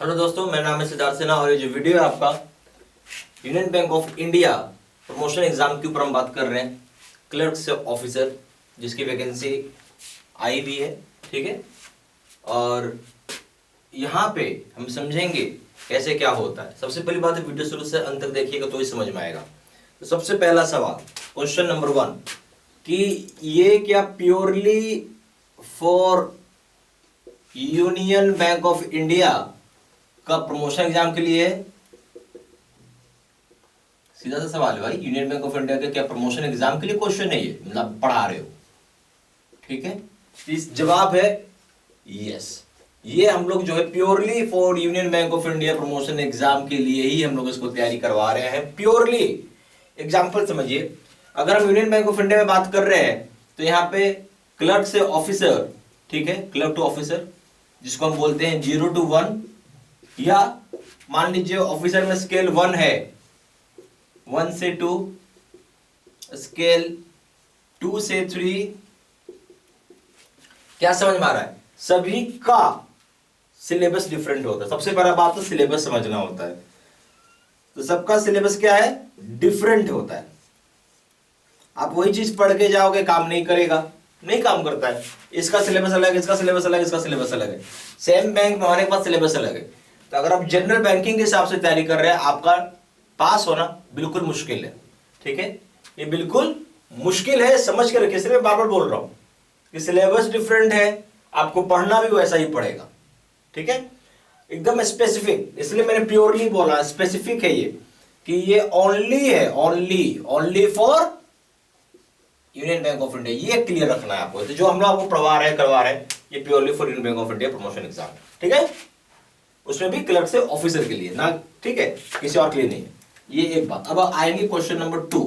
Hello दोस्तों, मेरा नाम है सिद्धार्थ सिन्हा और ये जो वीडियो है आपका union bank of India promotion exam के ऊपर हम बात कर रहे हैं। क्लर्क से ऑफिसर जिसकी वैकेंसी आई भी है, ठीक है। और यहाँ पे हम समझेंगे कैसे क्या होता है। सबसे पहली बात है, वीडियो शुरू से अंत तक देखिएगा तो ही समझ में आएगा। तो सबसे पहला सवाल, क्वेश्चन नंबर 1 कि ये क्या purely for union bank of India का प्रमोशन एग्जाम के लिए है? सीधा सा सवाल है भाई, यूनियन बैंक ऑफ इंडिया के क्या प्रमोशन एग्जाम के लिए क्वेश्चन है ये, मतलब पढ़ा रहे हो, ठीक है। इस जवाब है यस। ये हम लोग जो है purely for union bank of India promotion exam के लिए ही हम लोग इसको तैयारी करवा रहे हैं, प्योरली। एग्जाम्पल समझिए, अगर हम यूनियन बैंक ऑफ इंडिया में बात कर रहे हैं तो यहाँ पे क्लर्क से ऑफिसर, ठीक है, क्लर्क टू ऑफिसर जिसको हम बोलते हैं 0 to 1, या मान लीजिए ऑफिसर में स्केल 1 है, 1 से 2, स्केल 2 से 3। क्या समझ में आ रहा है? सभी का सिलेबस डिफरेंट होता है। सबसे पहला बात तो सिलेबस समझना होता है। तो सबका सिलेबस क्या है? डिफरेंट होता है। आप वही चीज पढ़ के जाओगे, काम नहीं करेगा, नहीं काम करता है। इसका सिलेबस अलग, इसका सिलेबस अलग, इसका सिलेबस अलग है। सेम बैंक में हमारे पास सिलेबस अलग है। तो अगर आप जनरल बैंकिंग के हिसाब से तैयारी कर रहे हैं, आपका पास होना बिल्कुल मुश्किल है, ठीक है। ये बिल्कुल मुश्किल है, समझ के रखिए। इसलिए मैं बार बार बोल रहा हूं कि सिलेबस डिफरेंट है, आपको पढ़ना भी वैसा ही पड़ेगा, ठीक है, एकदम स्पेसिफिक। इसलिए मैंने प्योरली बोला, स्पेसिफिक है ये, कि ये ओनली है, only for union bank of India. ये क्लियर रखना है आपको। तो जो हम लोग आपको पढ़वा रहे हैं, करवा रहे हैं, ये purely for union bank of India promotion exam, ठीक है। उसमें भी क्लर्क से ऑफिसर के लिए ना, ठीक है, किसी और के लिए नहीं है। ये एक बात। अब आएंगे क्वेश्चन नंबर 2।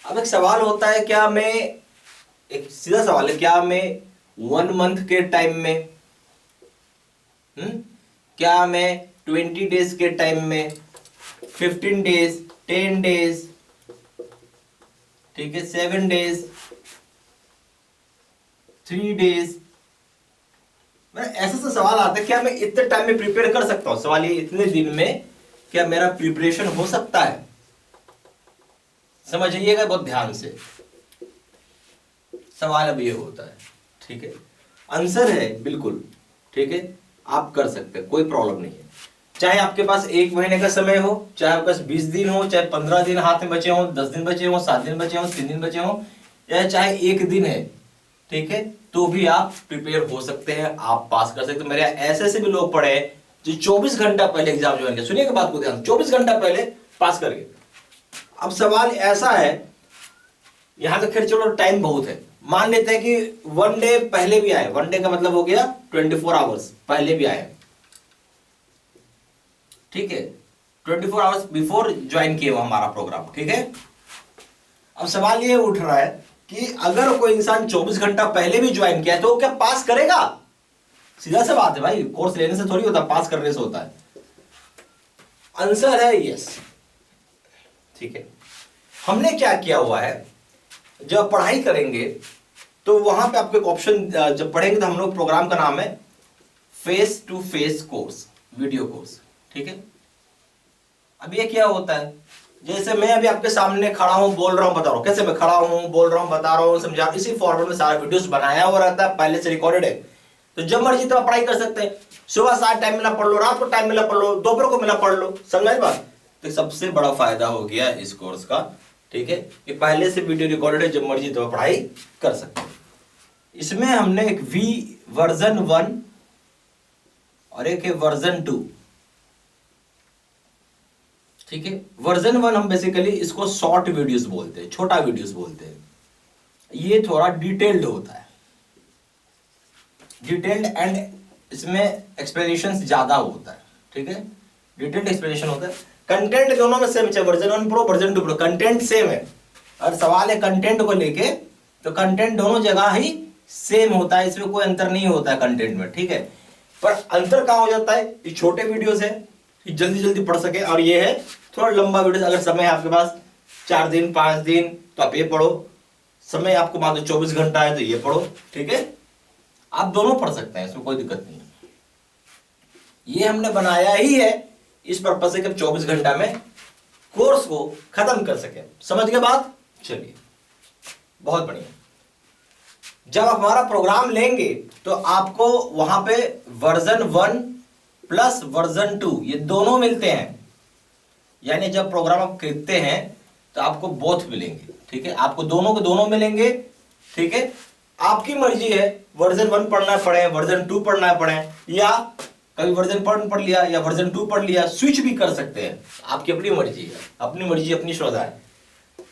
अब एक सवाल होता है, क्या मैं, एक सीधा सवाल है, क्या मैं 1 मंथ के टाइम में, क्या मैं 20 डेज के टाइम में, 15 डेज, 10 डेज, ठीक है, 7 डेज, 3 डेज, ऐसा सा सवाल आता है, क्या मैं इतने टाइम में प्रिपेयर कर सकता हूं? सवाल ये, इतने दिन में क्या मेरा प्रिपरेशन हो सकता है? समझिएगा बहुत ध्यान से, सवाल अब ये होता है, ठीक है। आंसर है बिल्कुल, ठीक है, आप कर सकते हैं, कोई प्रॉब्लम नहीं है। चाहे आपके पास 1 महीने का समय हो, चाहे आपके पास 20 दिन हो, चाहे 15 दिन हाथ में बचे हो, 10 दिन बचे हो, 7 दिन बचे हो, 3 दिन बचे हो, या चाहे 1 दिन है, ठीक है, तो भी आप प्रिपेयर हो सकते हैं, आप पास कर सकते हैं। मेरे ऐसे भी लोग पढ़े जो 24 घंटा पहले एग्जाम ज्वाइन किया। सुनिएगा बात को ध्यान, 24 घंटा पहले पास कर गए। अब सवाल ऐसा है, यहां तक खैर चलो टाइम बहुत है, मान लेते हैं कि 1 डे पहले भी आए। 1 डे का मतलब हो गया 24 आवर्स पहले भी आए, ठीक है, 24 आवर्स बिफोर ज्वाइन किए वो हमारा प्रोग्राम, ठीक है। अब सवाल ये उठ रहा है कि अगर कोई इंसान 24 घंटा पहले भी ज्वाइन किया तो क्या पास करेगा? सीधा सा बात है भाई, कोर्स लेने से थोड़ी होता, पास करने से होता है। आंसर है यस, ठीक है। हमने क्या किया हुआ है, जब पढ़ाई करेंगे तो वहां पे आपको एक ऑप्शन, जब पढ़ेंगे तो हम लोग, प्रोग्राम का नाम है face to face course, video course, ठीक है। अब ये क्या होता है, जैसे मैं अभी आपके सामने खड़ा हूं, बोल रहा हूं, बता रहा हूं, कैसे मैं खड़ा हूं, बोल रहा हूं, बता रहा हूं, समझा, इसी फॉर्मेट में सारा वीडियोस बनाया हुआ रहता है, पहले से रिकॉर्डेड है। तो जब मर्जी तब पढ़ाई कर सकते हैं। सुबह 7 टाइम मिला पढ़ लो, रात को टाइम मिला पढ़ लो, दोपहर को मिला पढ़ लो, समझ बात। तो सबसे बड़ा फायदा हो गया इस कोर्स का, ठीक है, कि पहले से वीडियो रिकॉर्डेड है, जब मर्जी तब पढ़ाई कर सकते हैं। इसमें हमने एक वर्जन 1 और एक है वर्जन 2, ठीक है। वर्जन 1 हम बेसिकली इसको शॉर्ट वीडियोस बोलते हैं, छोटा वीडियोस बोलते हैं। ये थोड़ा डिटेल्ड होता है, डिटेल्ड, एंड इसमें एक्सप्लेनेशन ज्यादा होता है, ठीक है, डिटेल्ड एक्सप्लेनेशन होता है। कंटेंट दोनों में सेम है, version 1 pro, version 2 pro, content same है। और सवाल है कंटेंट को लेके, तो कंटेंट दोनों जगह ही सेम होता है, इसमें कोई अंतर नहीं होता है कंटेंट में, ठीक है। पर अंतर कहां हो जाता है, ये छोटे वीडियोस है, जल्दी जल्दी पढ़ सके, और ये है थोड़ा लंबा वीडियो, अगर समय है आपके पास 4 दिन 5 दिन तो आप ये पढ़ो, समय आपको मान लो 24 घंटा है तो ये पढ़ो, ठीक है। आप दोनों पढ़ सकते हैं, इसमें कोई दिक्कत नहीं है। ये हमने बनाया ही है इस पर्पज से कि 24 घंटा में कोर्स को खत्म कर सके। समझ गए बात? चलिए, बहुत बढ़िया। जब आप हमारा प्रोग्राम लेंगे तो आपको वहां पे वर्जन 1 प्लस वर्जन 2 ये दोनों मिलते हैं, यानी जब प्रोग्राम आप खरीदते हैं तो आपको बोथ मिलेंगे, ठीक है। आपको दोनों के दोनों मिलेंगे, ठीक है। आपकी मर्जी है वर्जन 1 पढ़ना पड़े, वर्जन 2 पढ़ना पड़े, या कभी वर्जन 1 पढ़ लिया या वर्जन 2 पढ़ लिया, स्विच भी कर सकते हैं। आपकी अपनी मर्जी है, अपनी मर्जी अपनी श्रद्धा है।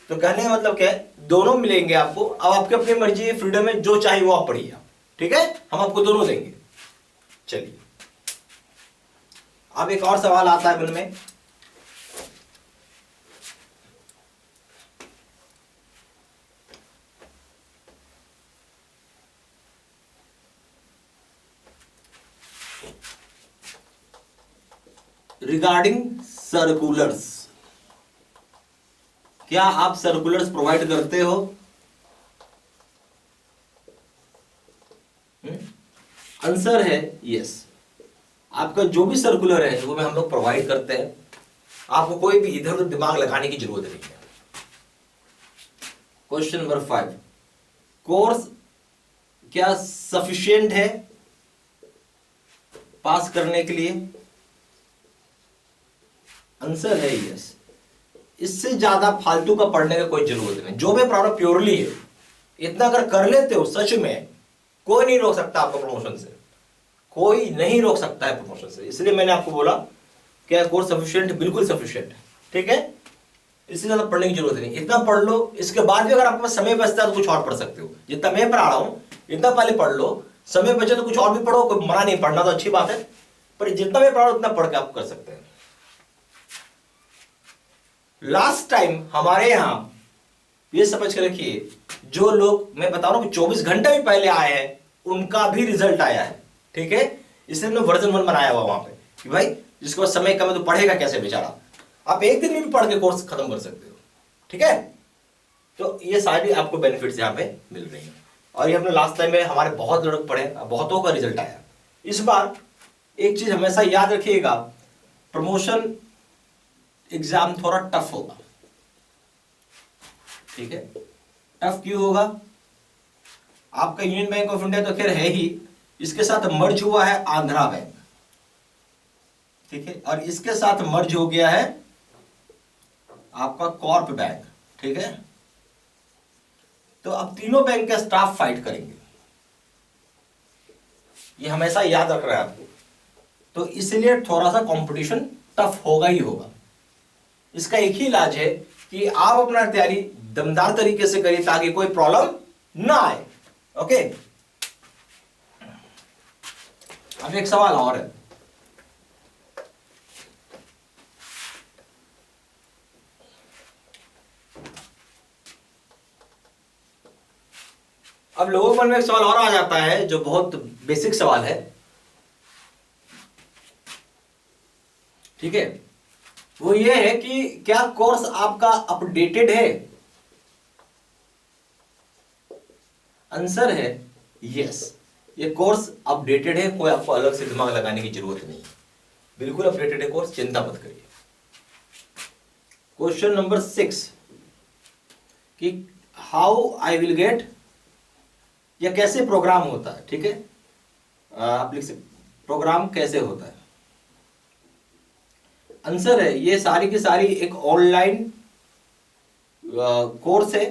तो कहने का मतलब क्या है, दोनों मिलेंगे आपको। अब आपकी अपनी मर्जी है, फ्रीडम है, जो चाहिए वो आप पढ़िए, ठीक है। हम आपको दोनों देंगे। चलिए, अब एक और सवाल आता है मन में, रिगार्डिंग सर्कुलर्स। क्या आप सर्कुलर्स प्रोवाइड करते हो? आंसर है यस। आपका जो भी सर्कुलर है वो हम लोग प्रोवाइड करते हैं। आपको कोई भी इधर उधर दिमाग लगाने की जरूरत नहीं है। क्वेश्चन नंबर 5, कोर्स क्या सफिशिएंट है पास करने के लिए? आंसर है यस। इससे ज्यादा फालतू का पढ़ने का कोई जरूरत नहीं। जो भी प्रॉब्लम प्योरली है, इतना अगर कर लेते हो सच में, कोई नहीं रोक सकता आपको प्रमोशन से, कोई नहीं रोक सकता है प्रमोशन से। इसलिए मैंने आपको बोला क्या कोर्स सफिशिएंट, बिल्कुल सफिशिएंट है, ठीक है। इससे ज्यादा पढ़ने की जरूरत नहीं, इतना पढ़ लो। इसके बाद भी अगर आपके पास समय बचता है तो कुछ और पढ़ सकते हो। जितना मैं पढ़ा रहा हूं इतना पहले पढ़ लो, समय बचे तो कुछ और भी पढ़ो, कोई मना नहीं, पढ़ना तो अच्छी बात है, पर जितना मैं पढ़ा उतना पढ़ के आप कर सकते हैं। लास्ट टाइम हमारे यहां ये समझ के रखिए, जो लोग मैं बता रहा हूं 24 घंटे भी पहले आए हैं उनका भी रिजल्ट आया है, ठीक है। इसलिए हमने वर्जन 1 बनाया हुआ वहां पे कि भाई जिसके पास समय कम है तो पढ़ेगा कैसे बेचारा। आप एक दिन में भी पढ़ के कोर्स खत्म कर सकते हो, ठीक है। तो ये सारी आपको बेनिफिट्स यहाँ पे मिल रही है। और ये हमने लास्ट टाइम में हमारे बहुत लोग पढ़े, बहुतों का रिजल्ट आया। इस बार एक चीज हमेशा याद रखिएगा, प्रमोशन एग्जाम थोड़ा टफ होगा, ठीक है। टफ क्यों होगा? आपका यूनियन बैंक ऑफ इंडिया तो खैर है ही, इसके साथ मर्ज हुआ है आंध्रा बैंक, ठीक है, और इसके साथ मर्ज हो गया है आपका कॉर्प बैंक, ठीक है। तो अब तीनों बैंक के स्टाफ फाइट करेंगे, ये हमेशा याद रख रहा है आपको। तो इसलिए थोड़ा सा कंपटीशन टफ होगा ही होगा। इसका एक ही इलाज है कि आप अपना तैयारी दमदार तरीके से करिए ताकि कोई प्रॉब्लम ना आए, ओके। अब एक सवाल और है, अब लोगों के मन में एक सवाल और आ जाता है जो बहुत बेसिक सवाल है, ठीक है। वो ये है कि क्या कोर्स आपका अपडेटेड है? आंसर है यस, ये कोर्स अपडेटेड है, कोई आपको अलग से दिमाग लगाने की जरूरत नहीं है, बिल्कुल अपडेटेड है कोर्स, चिंता मत करिए। क्वेश्चन नंबर 6 कि हाउ आई विल गेट, या कैसे प्रोग्राम होता है, ठीक है। आप लिख सकते प्रोग्राम कैसे होता है। आंसर है ये सारी की सारी एक ऑनलाइन कोर्स है।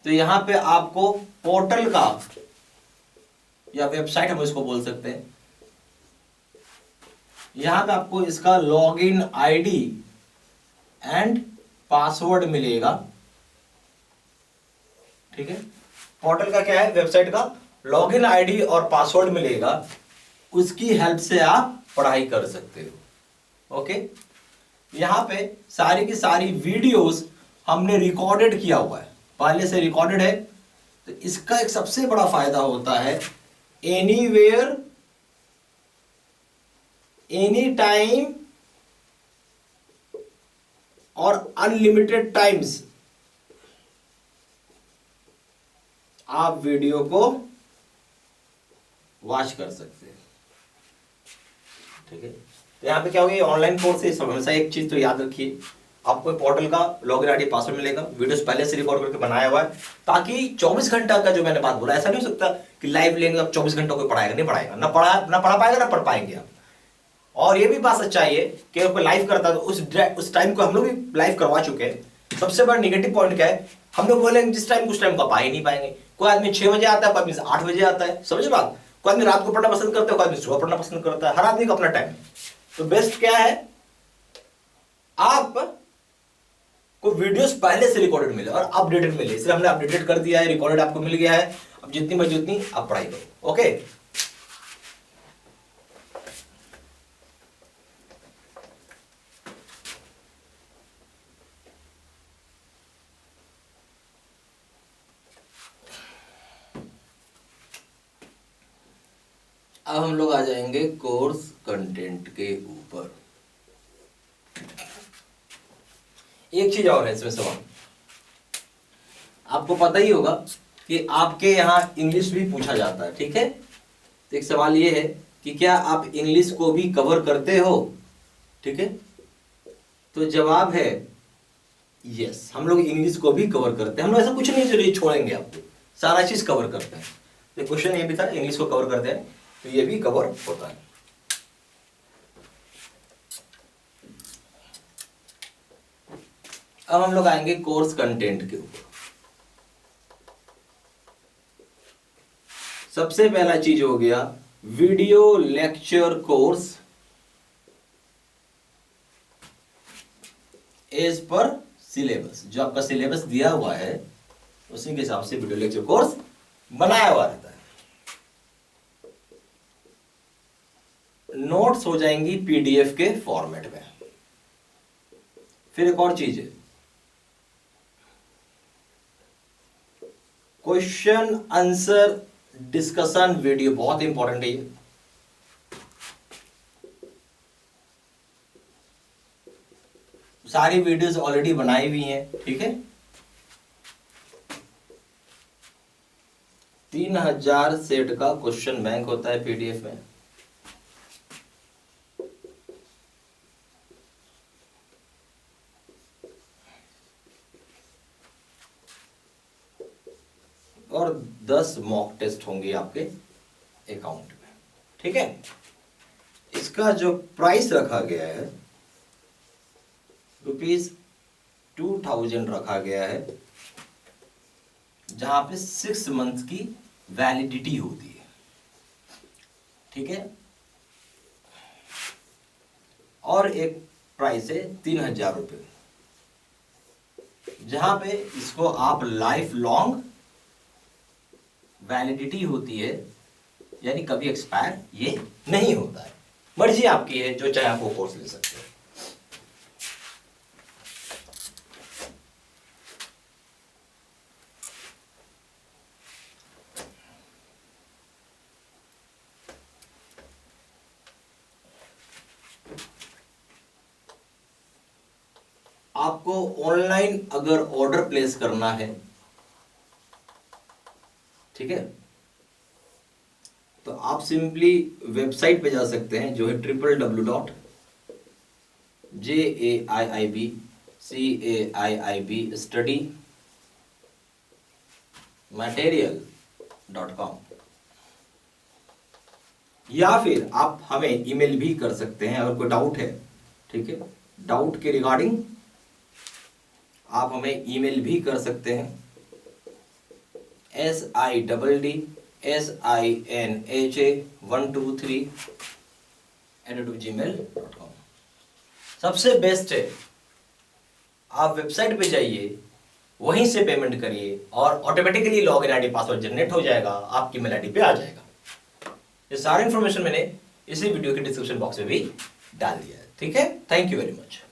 तो यहां पे आपको पोर्टल का या वेबसाइट हम इसको बोल सकते हैं, यहां पे आपको इसका लॉगिन आईडी एंड पासवर्ड मिलेगा, ठीक है। पोर्टल का क्या है, वेबसाइट का लॉगिन आईडी और पासवर्ड मिलेगा, उसकी हेल्प से आप पढ़ाई कर सकते हो, ओके। यहां पे सारी की सारी वीडियोस हमने रिकॉर्डेड किया हुआ है, पहले से रिकॉर्डेड है। तो इसका एक सबसे बड़ा फायदा होता है, एनीवेयर एनी टाइम और अनलिमिटेड टाइम्स आप वीडियो को वॉच कर सकते हैं। ठीक है, तो यहाँ पे क्या होगी, ऑनलाइन कोर्स है। हमेशा एक चीज तो याद रखिए, आपको पोर्टल का लॉगिन आईडी पासवर्ड मिलेगा, वीडियोस पहले से रिकॉर्ड करके बनाया हुआ है, ताकि 24 घंटा का जो मैंने बात बोला, ऐसा नहीं हो सकता कि लाइव लेंगे अब 24 घंटा कोई पढ़ाएगा, नहीं पढ़ाएगा, ना पढ़ा पाएगा ना पढ़ पाएंगे आप। और ये भी बात सच्चाई है कि अगर कोई लाइव करता है तो उस टाइम को हम लोग भी लाइव करवा चुके हैं। सबसे बड़ा निगेटिव पॉइंट क्या है, हम लोग बोलेंगे जिस टाइम उस टाइम को आप आ ही नहीं पाएंगे। कोई आदमी 6 बजे आता है, कोई आदमी 8 बजे आता है, समझ बात। कोई आदमी रात को पढ़ना पसंद करता है, कोई आदमी सुबह पढ़ना पसंद करता है, हर आदमी का अपना टाइम है। तो बेस्ट क्या है, आप को वीडियोस पहले से रिकॉर्डेड मिले और अपडेटेड मिले, इसलिए हमने अपडेटेड कर दिया है, रिकॉर्डेड आपको मिल गया है। अब जितनी मर्जी उतनी आप पढ़ाई करो। ओके, अब हम लोग आ जाएंगे कोर्स कंटेंट के ऊपर। एक चीज और है इसमें सवाल, आपको पता ही होगा कि आपके यहाँ इंग्लिश भी पूछा जाता है। ठीक है, तो एक सवाल ये है कि क्या आप इंग्लिश को भी कवर करते हो। ठीक है, तो जवाब है यस, हम लोग इंग्लिश को भी कवर करते हैं। हम लोग ऐसा कुछ नहीं जरूरी छोड़ेंगे, आपको सारा चीज कवर करते हैं। तो क्वेश्चन ये भी था, इंग्लिश को कवर करते हैं, तो ये भी कवर होता है। अब हम लोग आएंगे कोर्स कंटेंट के ऊपर। सबसे पहला चीज हो गया video lecture course as per syllabus. जो आपका सिलेबस दिया हुआ है उसी के हिसाब से वीडियो लेक्चर कोर्स बनाया हुआ रहता है। नोट्स हो जाएंगी पीडीएफ के फॉर्मेट में। फिर एक और चीज है, क्वेश्चन आंसर डिस्कशन वीडियो, बहुत इंपॉर्टेंट है ये। सारी वीडियोस ऑलरेडी बनाई हुई हैं। ठीक है, 3000 सेट का क्वेश्चन बैंक होता है पीडीएफ में। और 10 मॉक टेस्ट होंगे आपके अकाउंट में। ठीक है, इसका जो प्राइस रखा गया है ₹2000 रखा गया है, जहां पे 6 मंथ की वैलिडिटी होती है। ठीक है, और एक प्राइस है ₹3000, जहां पे इसको आप लाइफ लॉन्ग वैलिडिटी होती है, यानी कभी एक्सपायर ये नहीं होता है। मर्जी आपकी है, जो चाहे आप वो कोर्स ले सकते हैं। आपको ऑनलाइन अगर ऑर्डर प्लेस करना है, ठीक है, तो आप सिंपली वेबसाइट पे जा सकते हैं, जो है www.jaibstudymaterial.com, या फिर आप हमें ईमेल भी कर सकते हैं अगर कोई डाउट है। ठीक है, डाउट के रिगार्डिंग आप हमें ईमेल भी कर सकते हैं, SIDDSINHA123@gmail.com। सबसे बेस्ट है आप वेबसाइट पे जाइए, वहीं से पेमेंट करिए और automatically login ID password generate हो जाएगा, आपकी मेल आईडी पे आ जाएगा। ये सारी इंफॉर्मेशन मैंने इसी वीडियो के डिस्क्रिप्शन बॉक्स में भी डाल दिया है। ठीक है, थैंक यू वेरी मच।